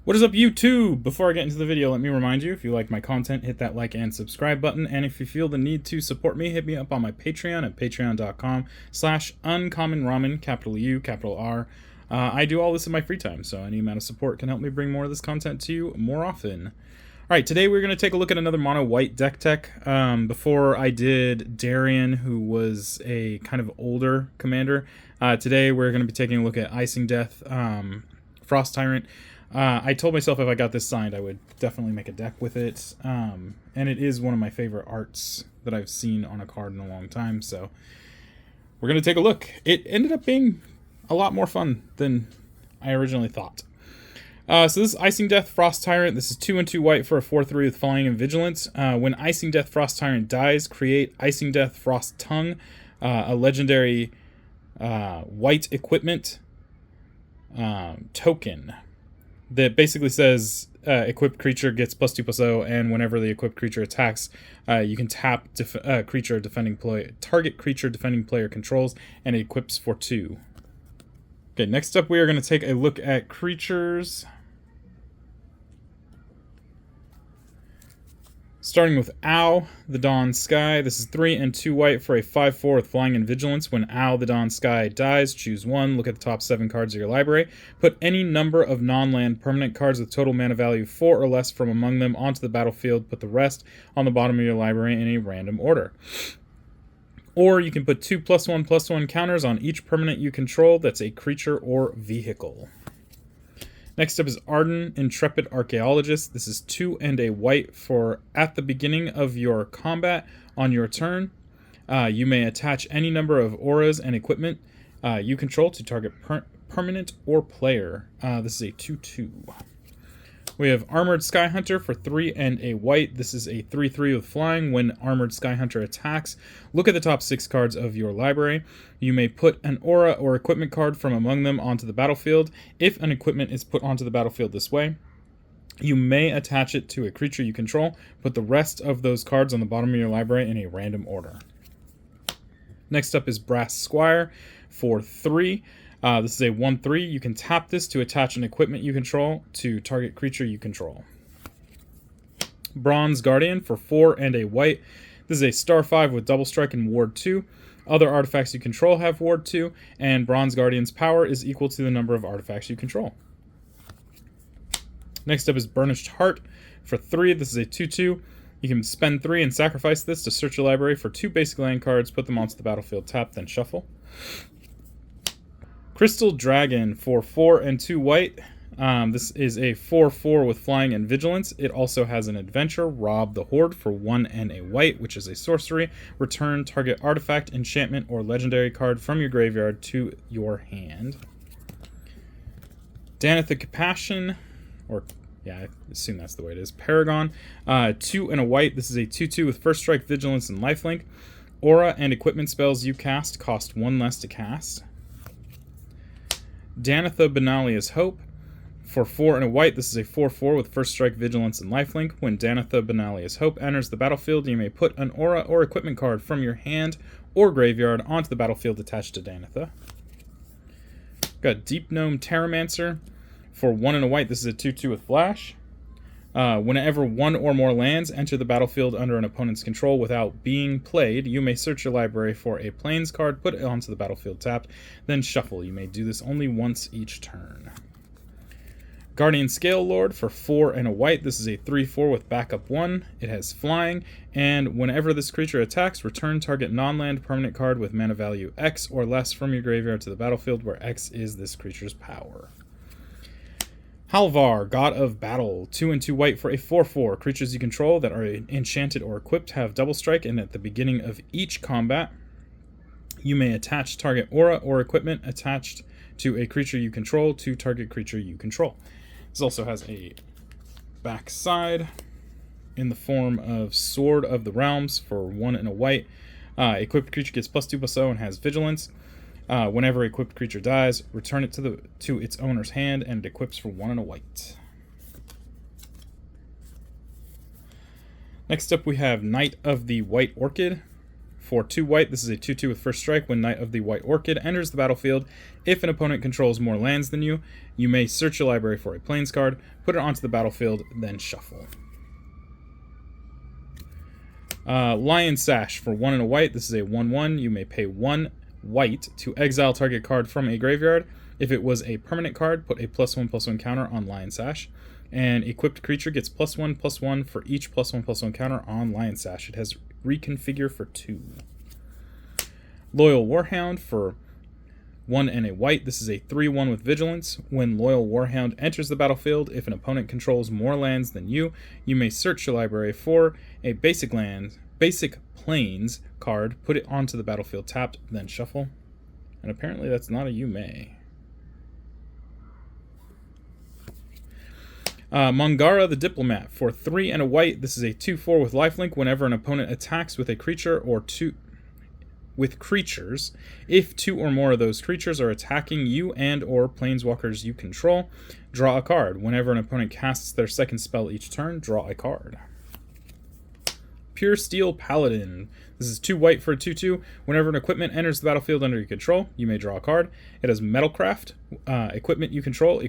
What is up, YouTube? Before I get into the video, let me remind you, if you like my content, hit that like and subscribe button, and if you feel the need to support me, hit me up on my Patreon at patreon.com/uncommonramen, capital U, capital R. I do all this in my free time, so any amount of support can help me bring more of this content to you more often. Alright, today we're going to take a look at another mono white deck tech. Before I did Tyrant, who was a kind of older commander. Today we're going to be taking a look at Icingdeath, Frost Tyrant. I told myself if I got this signed, I would definitely make a deck with it. And it is one of my favorite arts that I've seen on a card in a long time, so we're going to take a look. It ended up being a lot more fun than I originally thought. So this is Icingdeath Frost Tyrant. This is 2/2 white for a 4/3 with Flying and Vigilance. When Icingdeath Frost Tyrant dies, create Icingdeath Frost Tongue, a legendary white equipment token that basically says equipped creature gets +2/+0, and whenever the equipped creature attacks, you can tap target creature defending player controls, and it equips for 2. Okay, next up we are going to take a look at creatures. Starting with Owl, the Dawn Sky. This is 3/2 white for a 5/4 with Flying and Vigilance. When Owl, the Dawn Sky dies, choose 1. Look at the top 7 cards of your library. Put any number of non-land permanent cards with total mana value 4 or less from among them onto the battlefield. Put the rest on the bottom of your library in a random order. Or you can put 2 +1/+1 counters on each permanent you control that's a creature or vehicle. Next up is Arden, Intrepid Archaeologist. This is 2 and a white for at the beginning of your combat on your turn. You may attach any number of auras and equipment you control to target permanent or player. This is a 2/2. We have Armored Skyhunter for 3 and a white. This is a 3/3 with Flying. When Armored Skyhunter attacks, look at the top 6 cards of your library. You may put an aura or equipment card from among them onto the battlefield. If an equipment is put onto the battlefield this way, you may attach it to a creature you control. Put the rest of those cards on the bottom of your library in a random order. Next up is Brass Squire for 3. This is a 1/3. You can tap this to attach an equipment you control to target creature you control. Bronze Guardian for 4 and a white. This is a star 5 with double strike and ward 2. Other artifacts you control have ward 2, and Bronze Guardian's power is equal to the number of artifacts you control. Next up is Burnished Heart for 3. This is a 2/2. You can spend 3 and sacrifice this to search your library for 2 basic land cards, put them onto the battlefield, tap, then shuffle. Crystal Dragon for 4 and 2 white. This is a 4/4 with Flying and Vigilance. It also has an adventure, Rob the Horde, for 1 and a white, which is a sorcery. Return target artifact, enchantment, or legendary card from your graveyard to your hand. Daneth the Compassion, or yeah, I assume that's the way it is. Paragon, 2 and a white. This is a 2/2 with First Strike, Vigilance, and Lifelink. Aura and equipment spells you cast cost 1 less to cast. Danetha Benalia's Hope for 4 and a white. This is a 4/4 with First Strike, Vigilance, and Lifelink. When Danetha Benalia's Hope enters the battlefield, you may put an aura or equipment card from your hand or graveyard onto the battlefield attached to Danetha. Got Deep Gnome Terramancer for 1 and a white. This is a 2/2 with Flash. Whenever 1 or more lands enter the battlefield under an opponent's control without being played, you may search your library for a Plains card, put it onto the battlefield tapped, then shuffle. You may do this only once each turn. Guardian Scale Lord for 4 and a white. This is a 3/4 with backup 1. It has Flying, and whenever this creature attacks, return target non-land permanent card with mana value X or less from your graveyard to the battlefield, where X is this creature's power. Halvar, God of Battle, 2 and 2 white for a 4/4. Creatures you control that are enchanted or equipped have double strike, and at the beginning of each combat, you may attach target aura or equipment attached to a creature you control to target creature you control. This also has a backside in the form of Sword of the Realms for 1 and a white. Equipped creature gets +2/+0 and has Vigilance. Whenever equipped creature dies, return it to its owner's hand, and it equips for 1 and a white. Next up we have Knight of the White Orchid for 2 white. This is a 2/2 with first strike. When Knight of the White Orchid enters the battlefield, if an opponent controls more lands than you, you may search your library for a Plains card, put it onto the battlefield, then shuffle. Lion Sash for 1 and a white. This is a 1/1. You may pay 1 white to exile target card from a graveyard. If it was a permanent card, put a +1/+1 counter on Lion Sash. And equipped creature gets +1/+1 for each +1/+1 counter on Lion Sash. It has reconfigure for 2. Loyal Warhound for 1 and a white. This is a 3/1 with vigilance. When Loyal Warhound enters the battlefield, if an opponent controls more lands than you, you may search your library for a basic plains card, put it onto the battlefield tapped, then shuffle. And apparently that's not a you may. Mongara the Diplomat for 3 and a white. This is a 2/4 with lifelink. Whenever an opponent attacks with a creature or with creatures, if 2 or more of those creatures are attacking you and or planeswalkers you control, draw a card. Whenever an opponent casts their second spell each turn, draw a card. Pure Steel Paladin. This is 2 white for a 2/2. Whenever an equipment enters the battlefield under your control, you may draw a card. It has Metalcraft. Equipment you control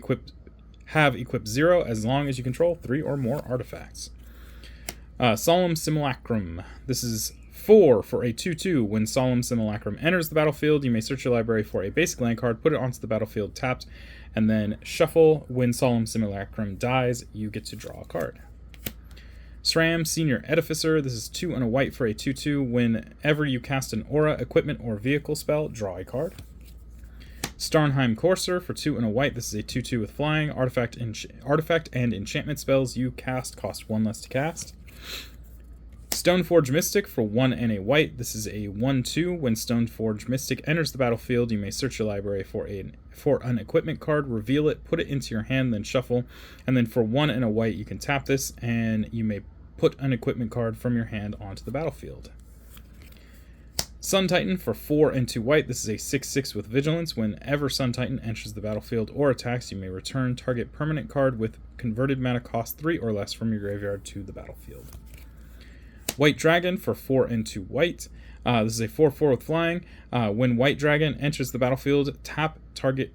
have equipped 0 as long as you control 3 or more artifacts. Solemn Simulacrum. This is 4 for a 2/2. When Solemn Simulacrum enters the battlefield, you may search your library for a basic land card, put it onto the battlefield tapped, and then shuffle. When Solemn Simulacrum dies, you get to draw a card. SRAM Senior Edificer. This is 2 and a white for a 2/2. Whenever you cast an aura, equipment, or vehicle spell, draw a card. Starnheim Courser for 2 and a white. This is a 2/2 with flying. Artifact and enchantment spells you cast cost 1 less to cast. Stoneforge Mystic for 1 and a white. This is a 1/2. When Stoneforge Mystic enters the battlefield, you may search your library for an equipment card, reveal it, put it into your hand, then shuffle. And then for 1 and a white, you can tap this, and you may put an equipment card from your hand onto the battlefield. Sun Titan for 4 and 2 white. This is a 6/6 with vigilance. Whenever Sun Titan enters the battlefield or attacks, you may return target permanent card with converted mana cost 3 or less from your graveyard to the battlefield. White Dragon for 4 and 2 white. This is a 4/4 with flying. When White Dragon enters the battlefield, tap target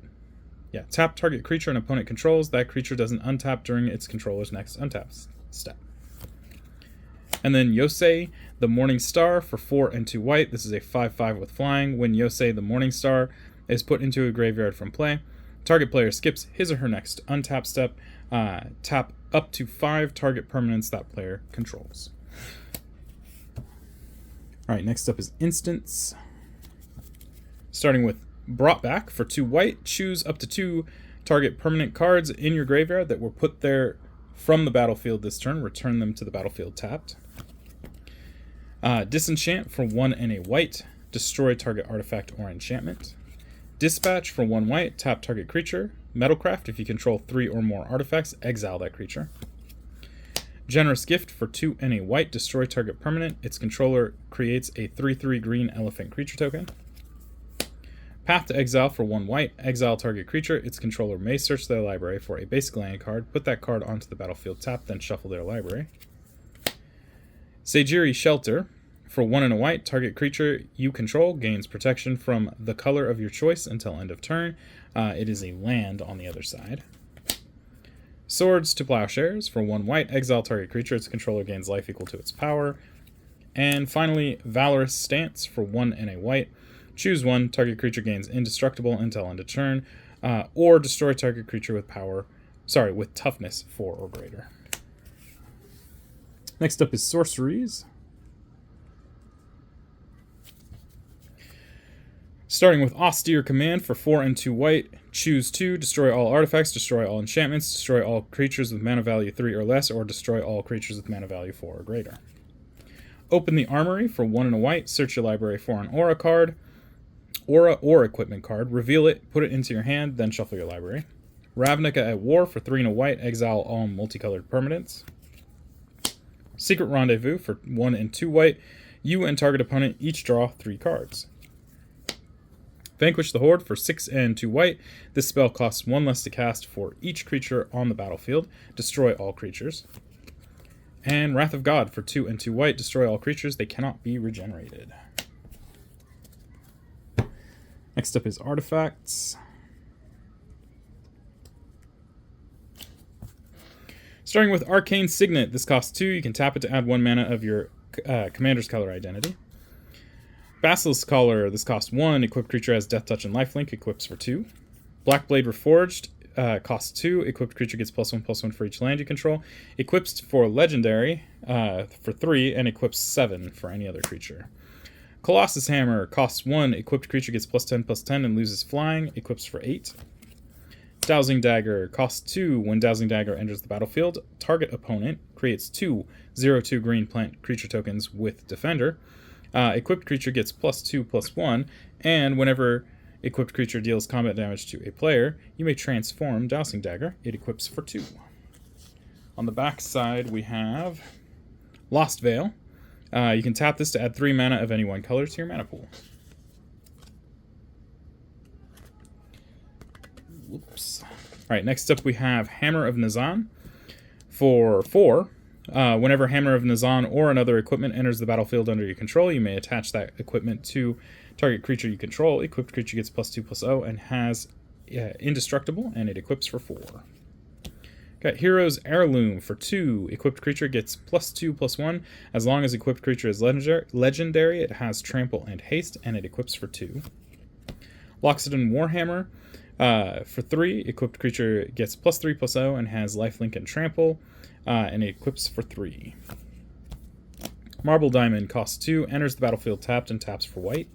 creature an opponent controls. That creature doesn't untap during its controller's next untap step. And then Yosei the Morning Star for 4 and 2 white. This is a 5/5 with flying. When Yosei the Morning Star is put into a graveyard from play, target player skips his or her next untap step. Tap up to 5 target permanents that player controls. Alright, next up is Instants. Starting with Brought Back for 2 white. Choose up to 2 target permanent cards in your graveyard that were put there from the battlefield this turn. Return them to the battlefield tapped. Disenchant for 1 and a white. Destroy target artifact or enchantment. Dispatch for 1 white. Tap target creature. Metalcraft, if you control 3 or more artifacts, exile that creature. Generous Gift for 2 and a white. Destroy target permanent. Its controller creates a 3/3 green elephant creature token. Path to Exile for 1 white. Exile target creature. Its controller may search their library for a basic land card. Put that card onto the battlefield tapped, then shuffle their library. Seijiri Shelter for 1 and a white. Target creature you control gains protection from the color of your choice until end of turn. It is a land on the other side. Swords to Plowshares for 1 white. Exile target creature. Its controller gains life equal to its power. And finally, Valorous Stance for 1 and a white. Choose 1. Target creature gains indestructible until end of turn. Or destroy target creature with toughness 4 or greater. Next up is Sorceries. Starting with Austere Command for 4 and 2 white. Choose 2. Destroy all artifacts, destroy all enchantments, destroy all creatures with mana value 3 or less, or destroy all creatures with mana value 4 or greater. Open the Armory for 1 and a white. Search your library for an aura card, aura or equipment card. Reveal it, put it into your hand, then shuffle your library. Ravnica at War for 3 and a white. Exile all multicolored permanents. Secret Rendezvous for 1 and 2 white. You and target opponent each draw 3 cards. Vanquish the Horde for 6 and 2 white. This spell costs 1 less to cast for each creature on the battlefield. Destroy all creatures. And Wrath of God for 2 and 2 white. Destroy all creatures. They cannot be regenerated. Next up is artifacts. Starting with Arcane Signet. This costs 2. You can tap it to add 1 mana of your commander's color identity. Basilisk Collar. This costs 1. Equipped creature has Death Touch and Lifelink. Equips for 2. Blackblade Reforged. Costs 2. Equipped creature gets +1/+1 for each land you control. Equips for Legendary for 3. And equips 7 for any other creature. Colossus Hammer. Costs 1. Equipped creature gets +10/+10 and loses flying. Equips for 8. Dowsing Dagger costs 2. When Dowsing Dagger enters the battlefield, target opponent creates 2 0/2 green plant creature tokens with Defender. Equipped creature gets +2/+1, and whenever equipped creature deals combat damage to a player, you may transform Dowsing Dagger. It equips for 2. On the back side, we have Lost Veil. You can tap this to add 3 mana of any one color to your mana pool. Whoops. Alright, next up we have Hammer of Nazan. For 4, whenever Hammer of Nazan or another equipment enters the battlefield under your control, you may attach that equipment to target creature you control. Equipped creature gets +2/+0 and has Indestructible, and it equips for 4. Got Hero's Heirloom for 2. Equipped creature gets +2/+1. As long as equipped creature is legendary, it has Trample and Haste, and it equips for 2. Loxodon Warhammer. For 3, equipped creature gets +3/+0 and has Lifelink and Trample, and it equips for 3. Marble Diamond costs 2, enters the battlefield tapped and taps for white.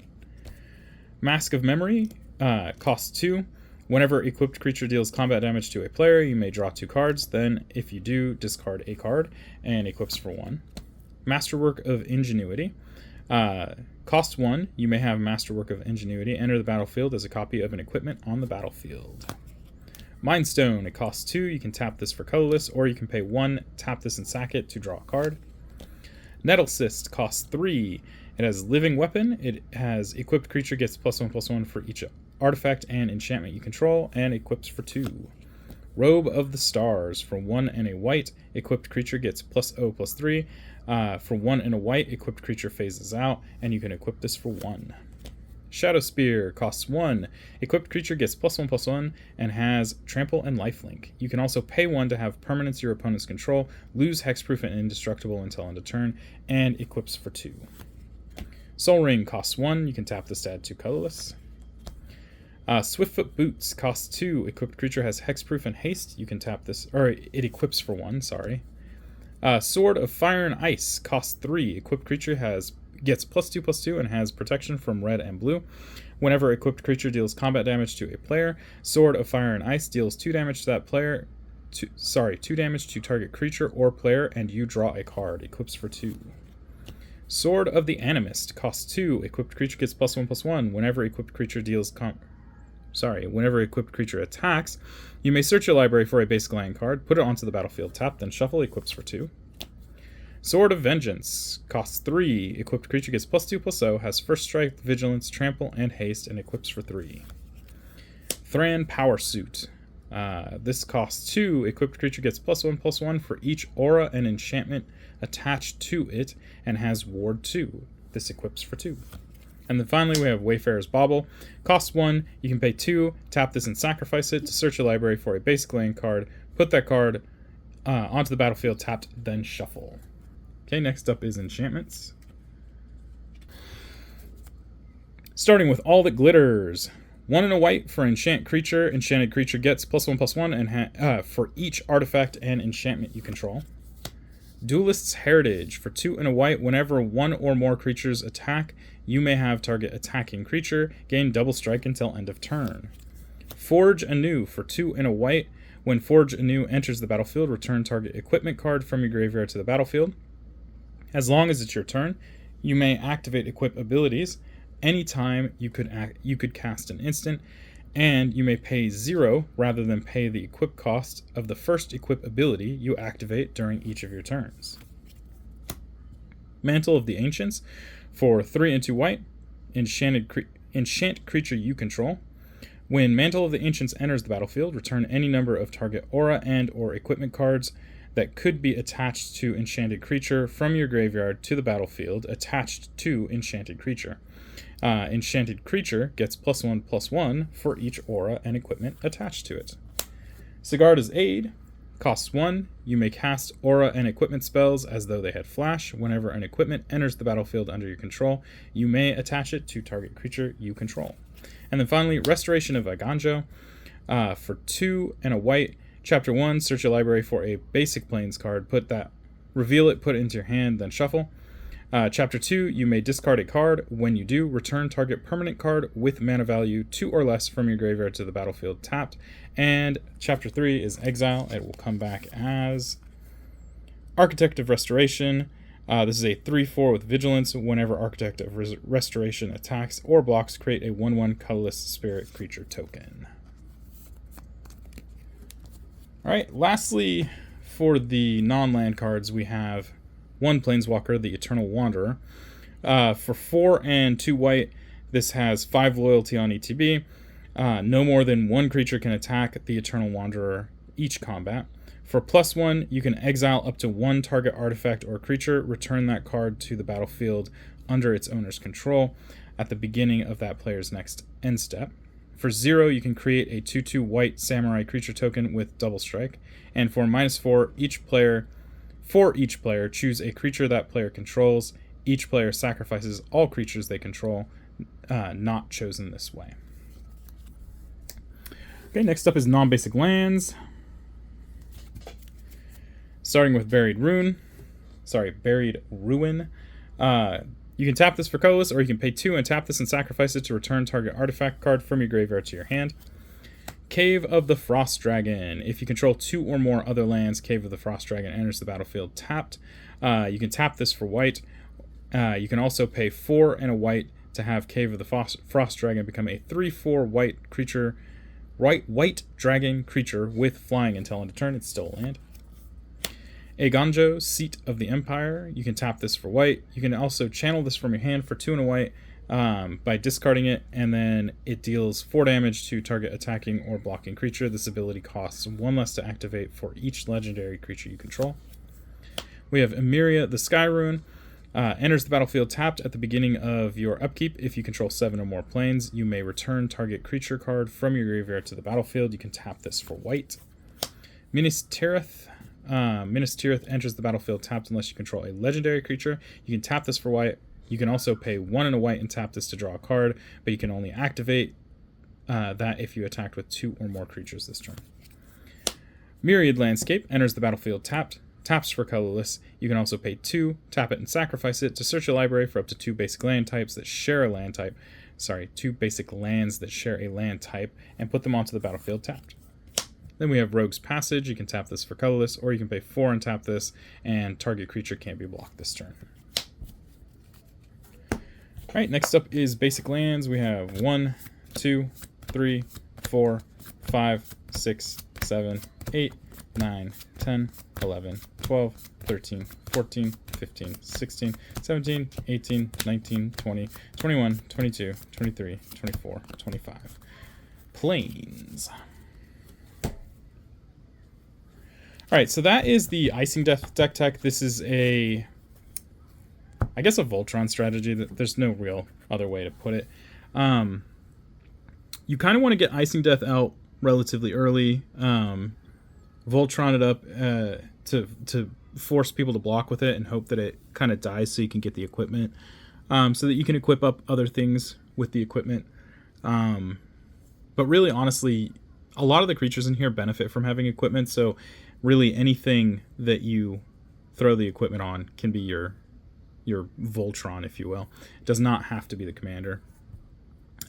Mask of Memory costs 2. Whenever equipped creature deals combat damage to a player, you may draw 2 cards. Then, if you do, discard a card, and equips for 1. Masterwork of Ingenuity. Cost 1, you may have Masterwork of Ingenuity enter the battlefield as a copy of an equipment on the battlefield. Mind Stone, it costs 2, you can tap this for colorless, or you can pay 1, tap this and sack it to draw a card. Nettle Cyst costs 3, it has Living Weapon, it has equipped creature gets +1/+1 for each artifact and enchantment you control, and equips for 2. Robe of the Stars, for 1 and a white, equipped creature gets +0/+3. For 1 and a white, equipped creature phases out, and you can equip this for 1. Shadow Spear costs 1. Equipped creature gets +1/+1 and has Trample and Lifelink. You can also pay 1 to have permanents your opponents control, lose Hexproof and Indestructible until end of turn, and equips for 2. Soul Ring costs 1. You can tap this to add 2 colorless. Swiftfoot Boots costs 2. Equipped creature has Hexproof and Haste. You can tap this, or it equips for 1, sorry. Sword of Fire and Ice costs 3. Equipped creature gets +2/+2 and has protection from red and blue. Whenever equipped creature deals combat damage to a player, Sword of Fire and Ice deals 2 damage to that player. 2 damage to target creature or player, and you draw a card. Equips for 2. Sword of the Animist costs 2. Equipped creature gets +1/+1. Whenever equipped creature equipped creature attacks, you may search your library for a basic land card, put it onto the battlefield tapped, then shuffle. Equips for 2. Sword of Vengeance costs 3. Equipped creature gets +2/+0, has First Strike, Vigilance, Trample, and Haste, and equips for 3. Thran Power Suit. This costs 2. Equipped creature gets +1/+1 for each aura and enchantment attached to it, and has Ward 2. This equips for 2. And then finally we have Wayfarer's Bauble. Costs 1, you can pay 2, tap this and sacrifice it to search your library for a basic land card, put that card onto the battlefield tapped, then shuffle. Okay, next up is enchantments. Starting with All That Glitters. 1 and a white for enchanted creature gets +1/+1 and for each artifact and enchantment you control. Duelist's Heritage. For 2 and a white, whenever 1 or more creatures attack, you may have target attacking creature gain double strike until end of turn. Forge Anew. For 2 and a white, when Forge Anew enters the battlefield, return target equipment card from your graveyard to the battlefield. As long as it's your turn, you may activate equip abilities. Anytime you could cast an instant, and you may pay 0 rather than pay the equip cost of the first equip ability you activate during each of your turns. Mantle of the Ancients. For 3 and 2 white, enchant creature you control. When Mantle of the Ancients enters the battlefield, return any number of target aura and or equipment cards that could be attached to enchanted creature from your graveyard to the battlefield attached to enchanted creature. Enchanted creature gets +1/+1 for each aura and equipment attached to it. Sigarda's Aid costs 1. You may cast aura and equipment spells as though they had flash. Whenever an equipment enters the battlefield under your control, you may attach it to target creature you control. And then finally, Restoration of Iganjo for 2 and a white. Chapter 1, search your library for a basic plains card. Reveal it, put it into your hand, then shuffle. Chapter 2, you may discard a card. When you do, return target permanent card with mana value 2 or less from your graveyard to the battlefield tapped. And Chapter 3 is Exile. It will come back as Architect of Restoration. This is a 3/4 with Vigilance. Whenever Architect of Restoration attacks or blocks, create a 1/1 colorless spirit creature token. Alright, lastly, for the non-land cards, we have one Planeswalker, the Eternal Wanderer. For 4 and 2 white, this has 5 loyalty on ETB. No more than one creature can attack the Eternal Wanderer each combat. For +1, you can exile up to 1 target artifact or creature, return that card to the battlefield under its owner's control at the beginning of that player's next end step. For 0, you can create a 2/2 white samurai creature token with double strike. And for -4, for each player, choose a creature that player controls. Each player sacrifices all creatures they control, not chosen this way. Okay, next up is non-basic lands. Starting with Buried Ruin. You can tap this for colorless, or you can pay 2 and tap this and sacrifice it to return target artifact card from your graveyard to your hand. Cave of the Frost Dragon. If you control 2 or more other lands, Cave of the Frost Dragon enters the battlefield tapped. You can tap this for white. You can also pay 4 and a white to have Cave of the Frost Dragon become a 3/4 white creature, white dragon creature with flying until end of turn. It's still a land. Iganjo, Seat of the Empire. You can tap this for white. You can also channel this from your hand for 2 and a white by discarding it, and then it deals 4 damage to target attacking or blocking creature. This ability costs 1 less to activate for each legendary creature you control. We have Emeria, the Sky Rune. Enters the battlefield tapped at the beginning of your upkeep. If you control 7 or more planes, you may return target creature card from your graveyard to the battlefield. You can tap this for white. Minas Tirith. Minas Tirith enters the battlefield tapped unless you control a legendary creature. You can tap this for white. You can also pay 1 and a white and tap this to draw a card, but you can only activate that if you attacked with 2 or more creatures this turn. Myriad Landscape enters the battlefield tapped. Taps for colorless. You can also pay 2, tap it and sacrifice it to search a library for up to 2 basic land types that share a land type. 2 basic lands that share a land type, and put them onto the battlefield tapped. Then we have Rogue's Passage. You can tap this for colorless, or you can pay 4 and tap this, and target creature can't be blocked this turn. Alright, next up is basic lands. We have 1, 2, 3, 4, 5, 6, 7, 8, 9, 10, 11, 12, 13, 14, 15, 16, 17, 18, 19, 20, 21, 22, 23, 24, 25. Plains. Alright, so that is the Icingdeath deck tech. This is I guess a Voltron strategy. There's no real other way to put it. You kind of want to get Icingdeath out relatively early. Voltron it up to force people to block with it and hope that it kind of dies so you can get the equipment, so that you can equip up other things with the equipment. But really, honestly, a lot of the creatures in here benefit from having equipment, so really anything that you throw the equipment on can be your Voltron, if you will. It does not have to be the commander.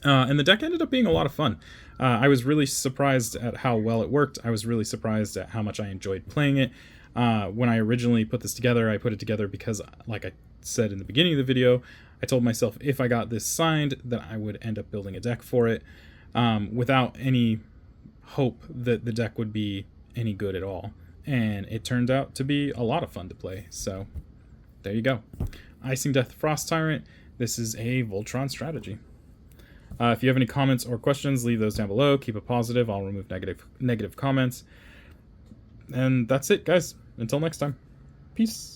And the deck ended up being a lot of fun. I was really surprised at how well it worked. I was really surprised at how much I enjoyed playing it. When I originally put this together, I put it together because, like I said in the beginning of the video, I told myself if I got this signed, that I would end up building a deck for it, without any hope that the deck would be any good at all. And it turned out to be a lot of fun to play. So there you go. Icingdeath Frost Tyrant. This is a Voltron strategy. If you have any comments or questions, leave those down below. Keep it positive. I'll remove negative comments. And that's it, guys. Until next time. Peace.